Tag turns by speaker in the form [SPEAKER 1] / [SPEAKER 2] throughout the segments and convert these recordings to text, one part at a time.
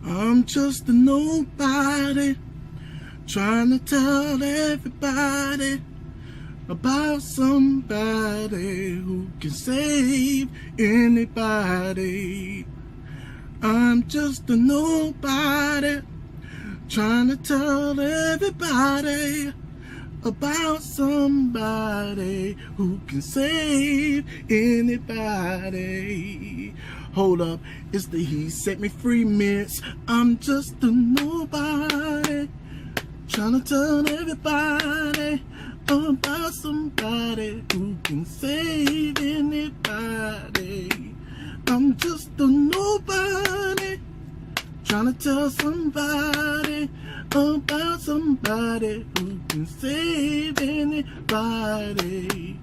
[SPEAKER 1] I'm just a nobody trying to tell everybody about somebody who can save anybody. I'm just a nobody trying to tell everybody about somebody who can save anybody. Hold up, it's the He Set Me Free mix. I'm just a nobody trying to tell everybody about somebody who can save anybody. I'm just a nobody trying to tell somebody about somebody who can save anybody.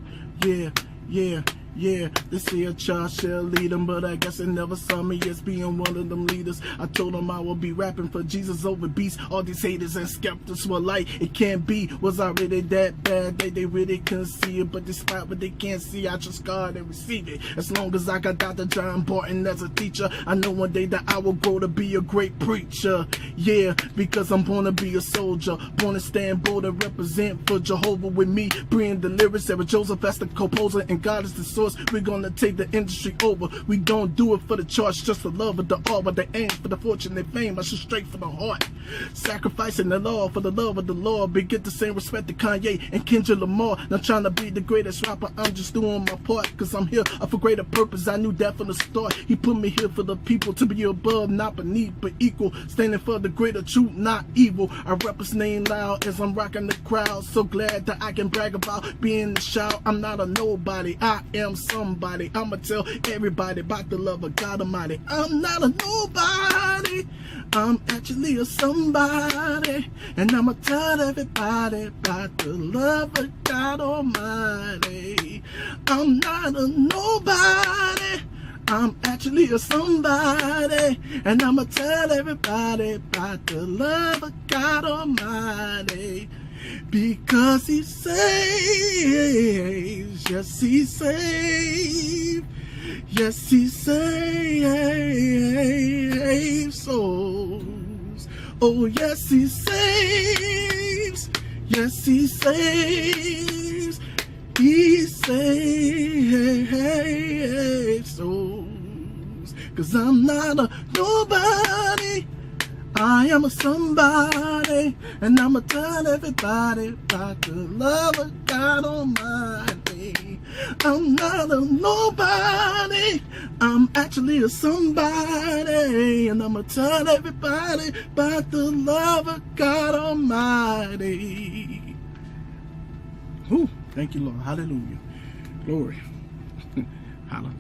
[SPEAKER 1] Yeah, yeah, yeah. They say a child shall lead them, but I guess they never saw me as being one of them leaders. I told them I would be rapping for Jesus over beats. All these haters and skeptics were like, it can't be. Was I really that bad that they really couldn't see it? But despite what they can't see, I just guard and receive it. As long as I got Dr. John Barton as a teacher, I know one day that I will grow to be a great preacher. Yeah, because I'm born to be a soldier, born to stand bold and represent for Jehovah with me. Bring the lyrics, Sarah Joseph as the composer, and God is the source. We're gonna take the industry over. We don't do it for the charge, just the love of the art, but they aim for the fortune and fame. I shoot straight for the heart, sacrificing the law for the love of the Lord. But get the same respect to Kanye and Kendrick Lamar. Not trying to be the greatest rapper, I'm just doing my part, cause I'm here for greater purpose. I knew that from the start. He put me here for the people, to be above, not beneath, but equal, standing for the greater truth, not evil. I rap his name loud as I'm rocking the crowd. So glad that I can brag about being the shout. I'm not a nobody, I am somebody. I'ma tell everybody about the love of God Almighty. I'm not a nobody, I'm actually a somebody, and I'ma tell everybody about the love of God Almighty. I'm not a nobody, I'm actually a somebody, and I'ma tell everybody about the love of God Almighty. Because He saves, yes He saves, yes He saves souls. Oh yes He saves, yes He saves, He saves souls. Cause I'm not a nobody, I am a somebody, and I'ma tell everybody about the love of God Almighty. I'm not a nobody, I'm actually a somebody, and I'ma tell everybody about the love of God Almighty. Ooh, thank you, Lord. Hallelujah. Glory. Hallelujah.